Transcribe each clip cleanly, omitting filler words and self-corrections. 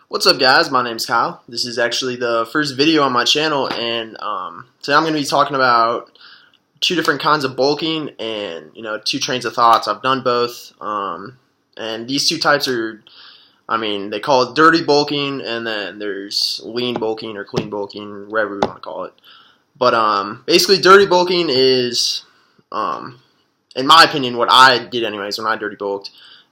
What's up, guys? My name's Kyle. This is actually the first video on my channel, and today I'm going to be talking about two different kinds of bulking and two trains of thoughts. I've done both, and these two types are, they call it dirty bulking, and then there's lean bulking or clean bulking, whatever we want to call it. But basically, dirty bulking is, in my opinion, what I did anyways when I dirty bulked,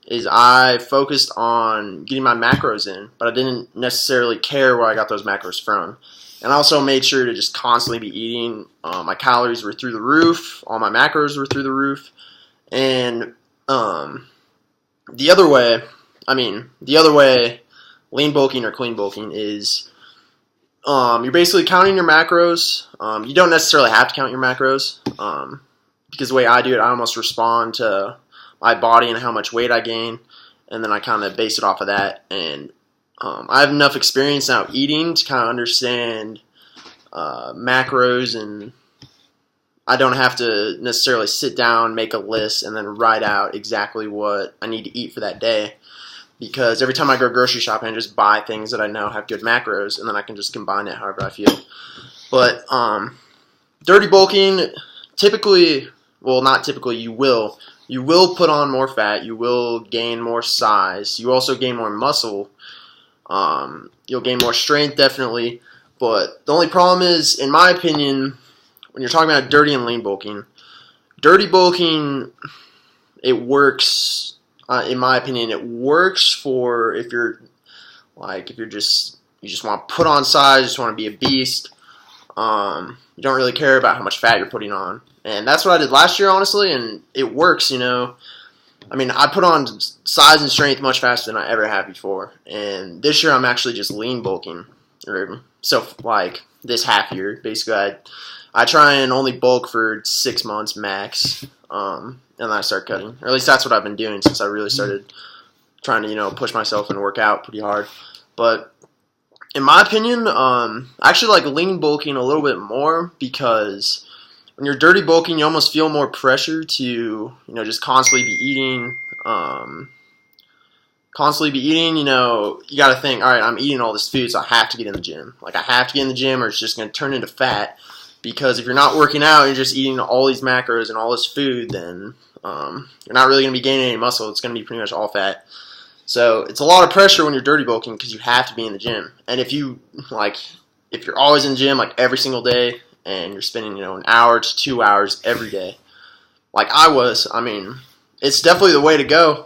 is I focused on getting my macros in, but I didn't necessarily care where I got those macros from. And I also made sure to just constantly be eating. My calories were through the roof. All my macros were through the roof. And the other way, lean bulking or clean bulking is you're basically counting your macros. You don't necessarily have to count your macros because the way I do it, I almost respond to my body and how much weight I gain, and then I kind of base it off of that. And I have enough experience now eating to kind of understand macros, and I don't have to necessarily sit down, make a list, and then write out exactly what I need to eat for that day, because every time I go grocery shopping, I just buy things that I know have good macros, and then I can just combine it however I feel. But dirty bulking, typically, well, not typically, you will put on more fat, you will gain more size, you also gain more muscle, you'll gain more strength, definitely. But the only problem is, in my opinion, when you're talking about dirty and lean bulking, it works, in my opinion, it works for if you just want to put on size, you just want to be a beast, you don't really care about how much fat you're putting on. And that's what I did last year, honestly, and it works, I put on size and strength much faster than I ever have before. And this year I'm actually just lean bulking. This half year, basically, I try and only bulk for 6 months max, and then I start cutting. Or at least that's what I've been doing since I really started trying to, push myself and work out pretty hard. But in my opinion, I actually like lean bulking a little bit more, because when you're dirty bulking, you almost feel more pressure to, just constantly be eating. You got to think, all right, I'm eating all this food, so I have to get in the gym. I have to get in the gym, or it's just going to turn into fat. Because if you're not working out, you're just eating all these macros and all this food, then you're not really going to be gaining any muscle. It's going to be pretty much all fat. So it's a lot of pressure when you're dirty bulking, because you have to be in the gym. And if you're always in the gym, every single day, and you're spending, an hour to 2 hours every day, like I was, it's definitely the way to go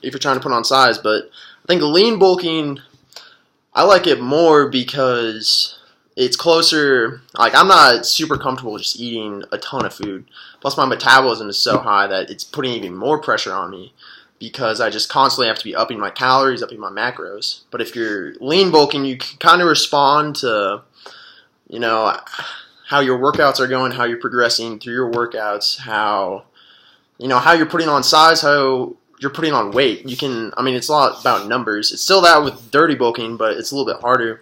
if you're trying to put on size. But I think lean bulking, I like it more because it's closer. I'm not super comfortable just eating a ton of food. Plus, my metabolism is so high that it's putting even more pressure on me, because I just constantly have to be upping my calories, upping my macros. But if you're lean bulking, you can kind of respond to, how your workouts are going, how you're progressing through your workouts, how you're putting on size, how you're putting on weight. You can, it's a lot about numbers. It's still that with dirty bulking, but it's a little bit harder,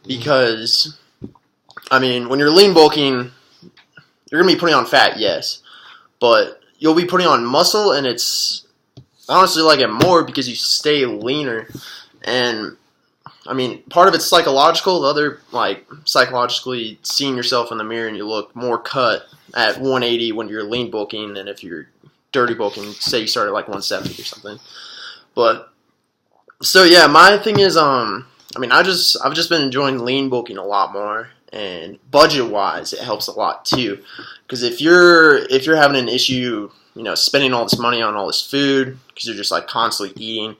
because, when you're lean bulking, you're going to be putting on fat, yes, but you'll be putting on muscle, and it's, I honestly like it more because you stay leaner. And part of it's psychological. The other, psychologically seeing yourself in the mirror and you look more cut at 180 when you're lean bulking than if you're dirty bulking. Say you start at 170 or something. But so yeah, my thing is, I've just been enjoying lean bulking a lot more, and budget wise, it helps a lot too. Because if you're having an issue, spending all this money on all this food because you're just constantly eating.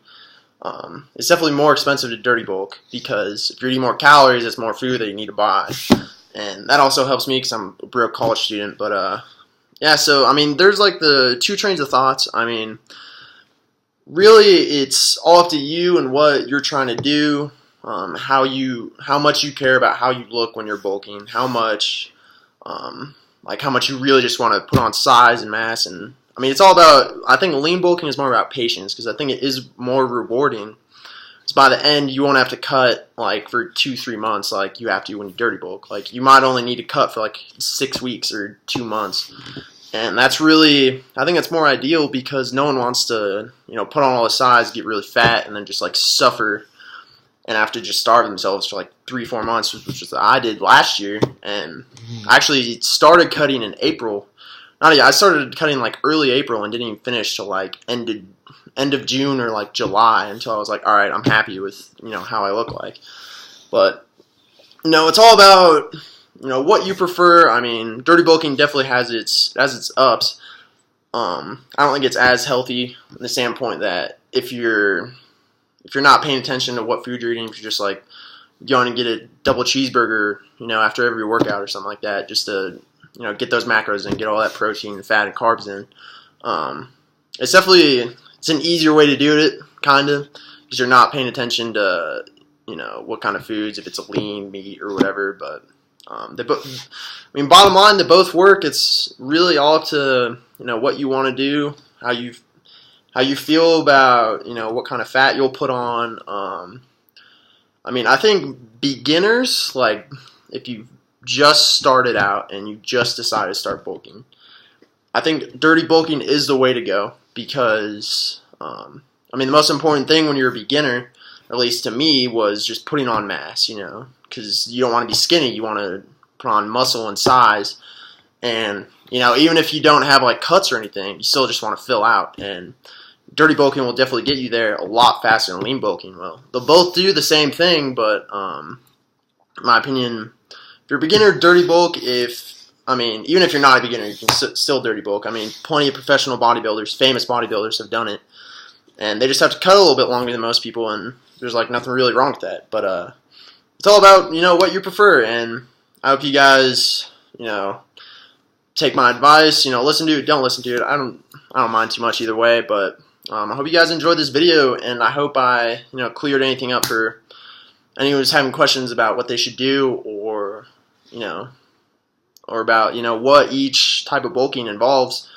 It's definitely more expensive to dirty bulk, because if you're eating more calories, it's more food that you need to buy. And that also helps me because I'm a broke college student. But, yeah, so, there's, the two trains of thoughts. Really, it's all up to you and what you're trying to do, how much you care about how you look when you're bulking, how much you really just want to put on size and mass. And it's all about, I think lean bulking is more about patience, because I think it is more rewarding. So by the end, you won't have to cut for 2-3 months like you have to when you dirty bulk. You might only need to cut for 6 weeks or 2 months. And that's really, I think that's more ideal, because no one wants to, put on all the size, get really fat, and then just suffer and have to just starve themselves for like 3-4 months, which is what I did last year. And I actually started cutting in April. I started cutting like early April and didn't even finish till like end of June or like July, until I was like, all right, I'm happy with how I look like. But it's all about what you prefer. I mean, dirty bulking definitely has its ups. I don't think it's as healthy from the standpoint that if you're not paying attention to what food you're eating, if you're just like going to get a double cheeseburger, after every workout or something like that, just to get those macros in, get all that protein and fat and carbs in. It's an easier way to do it, kind of, because you're not paying attention to what kind of foods, if it's a lean meat or whatever. But bottom line, they both work. It's really all up to what you want to do, how you feel about what kind of fat you'll put on. I think beginners, like if you just started out and you just decided to start bulking, I think dirty bulking is the way to go, because the most important thing when you're a beginner, at least to me, was just putting on mass, because you don't want to be skinny, you want to put on muscle and size. And even if you don't have like cuts or anything, you still just want to fill out, and dirty bulking will definitely get you there a lot faster than lean bulking will. They'll both do the same thing, but in my opinion, if you're a beginner, dirty bulk. Even if you're not a beginner, you can still dirty bulk. Plenty of professional bodybuilders, famous bodybuilders have done it, and they just have to cut a little bit longer than most people, and there's like nothing really wrong with that. But it's all about what you prefer, and I hope you guys take my advice. Listen to it, don't listen to it. I don't mind too much either way. But I hope you guys enjoyed this video, and I hope I cleared anything up for anyone who's having questions about what they should do, or about what each type of bulking involves.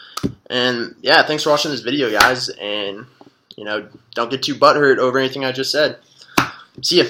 And yeah, thanks for watching this video, guys, and don't get too butthurt over anything I just said. See ya.